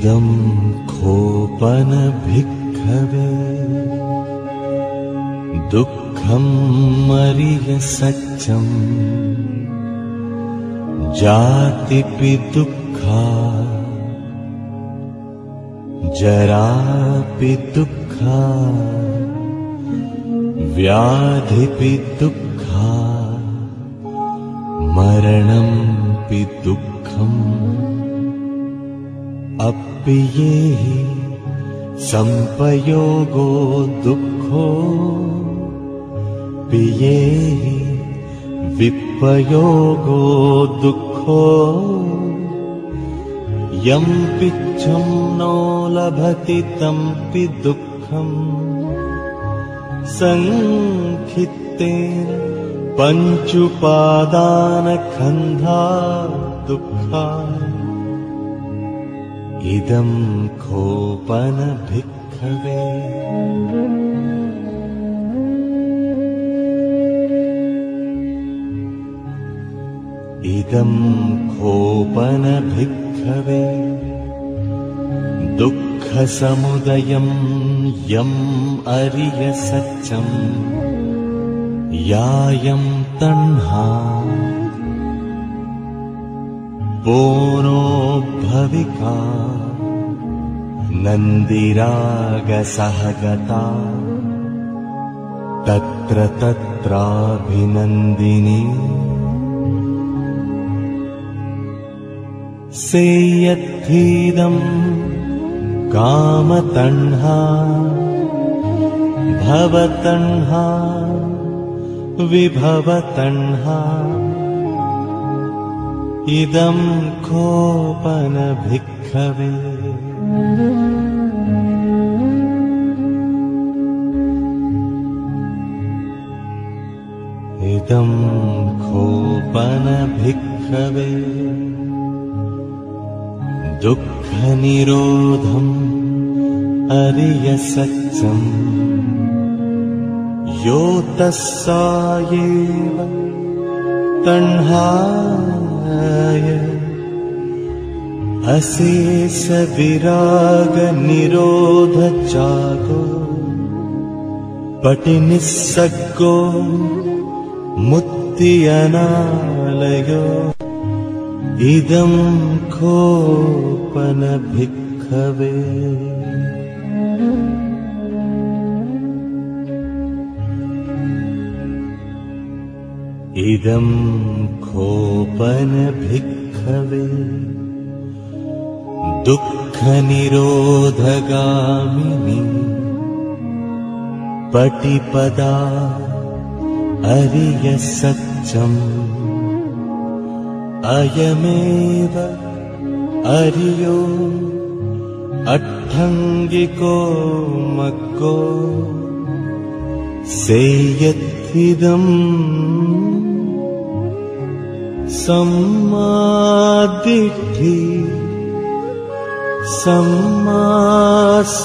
इदं खोपन भिक्खवे दुःखं मरिय सच्चं जातिपि दुःखा जरापि दुःखा व्याधिपि दुःखा मरणंपि दुःखम् अप्पियेहि संपयोगो दुःखो पियेहि विपयोगो दुःखो यं पिच्छं नो लभति तंपि दुःखम् संखित्तेन पञ्चुपादानखन्धा दुःखा इदं खोपन भिक्खवे इदं खोपन भिक्खवे दुःखसमुदयं यम् अरिय सच्चं यायं तण्हा बोनो भविका नन्दिरागसहगता तत्र तत्राभिनन्दिनी सेयत्थीदं कामतण्हा भवतण्हा विभवतण्हा इदं खोपन भिक्खवे इदं खोपन भिक्खवे दुःखनिरोधम् अरिय सच्चं यो तस्सायेव तण्हाय अशेष विराग निरोध जागो पटिनिस्सग्गो मुक्ति अनालयो इदं खोपन भिक्खवे इदं खोपन भिक्खवे दुःखनिरोधगामिनी पटिपदा अरिय सच्चं अयमेव अरियो अट्ठङ्गिको मग्गो सेयत्थिदं सम्मादिट्ठि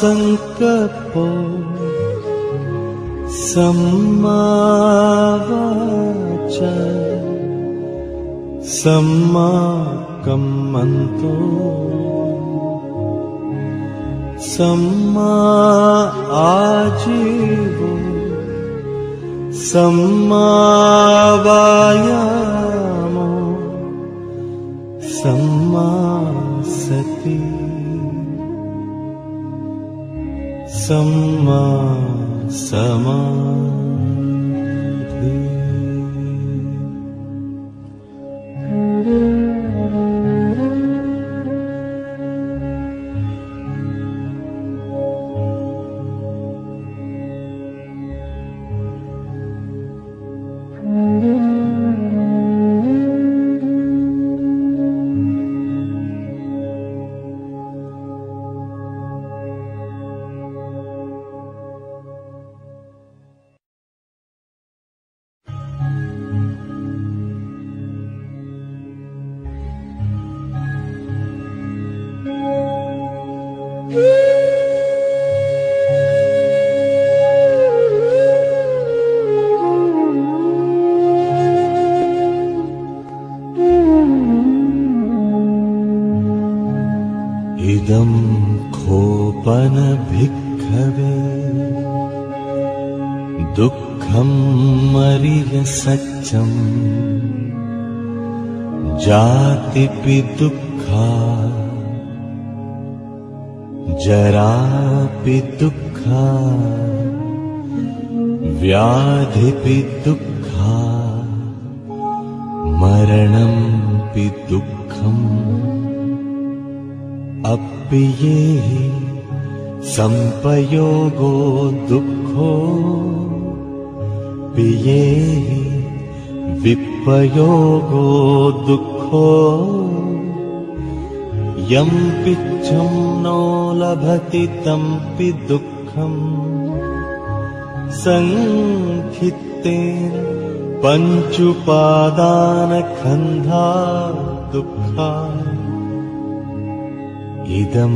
सम्मासंकल्पो सम्मावाचा सम्माकम्मन्तो सम्मा आजीवो सम्मावायामो सम्मा सति सम्मा समाधि इदं खोपन भिक्खवे दुःखं मरिय सच्चं जातिपि दुःखा जरापि दुःखा व्याधिपि दुःखा मरणंपि दुःखम् अप्पियेहि संपयोगो दुःखो पियेहि विपयोगो दुःखो यं पिच्छं नो लभति तंपि दुःखम् संखित्तेन पञ्चुपादानखन्धा दुःखा इदं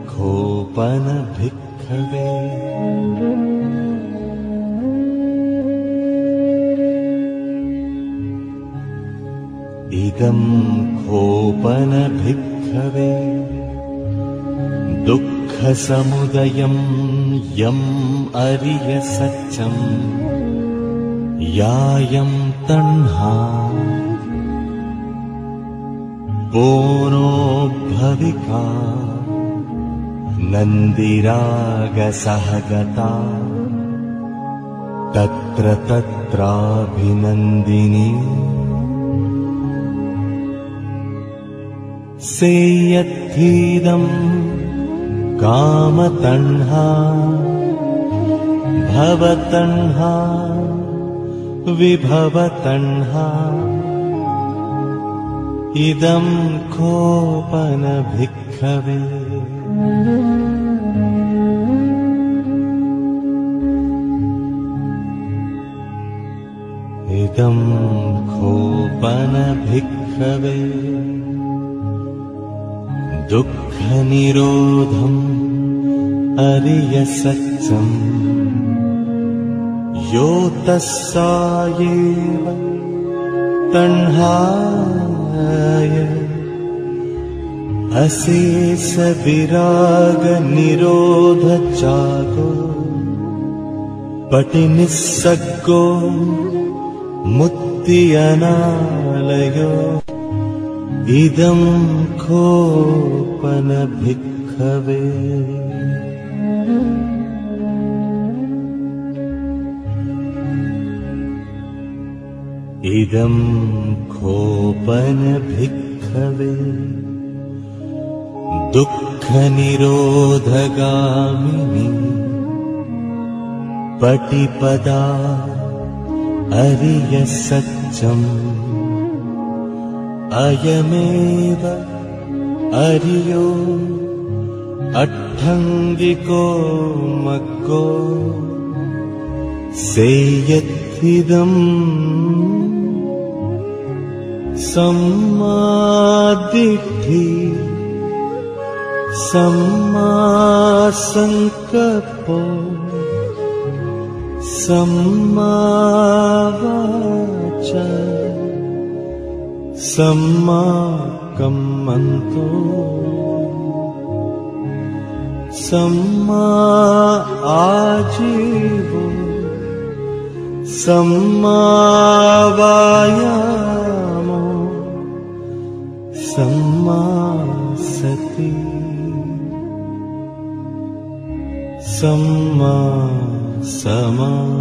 खोपन भिक्खवे इदं खोपन भिक्खवे दुःखसमुदयं यम् अरिय सच्चं यायं तण्हा बोनो भविका नन्दिरागसहगता तत्र तत्राभिनन्दिनी सेयत्थीदं कामतण्हा भवतण्हा विभवतण्हा इदं खोपन भिक्खवे इदं खोपन भिक्खवे दुःखनिरोधम् अरिय सच्चं यो तस्सायेव तण्हाय अशेष विराग निरोध चागो पटिनिस्सग्गो मुक्ति अनालयो इदं खोपन भिक्खवे इदं खोपन भिक्खवे दुःखनिरोधगामिनी पटिपदा अरिय सच्चं अयमेव अरियो अट्ठङ्गिको मग्गो सेयत्थिदम् सम्मादिट्ठि सम्मासंकल्पो सम्मावाचा सम्माकम्मन्तो सम्मा आजीवो सम्मावायामो सम्मा सति सम्मा समाधि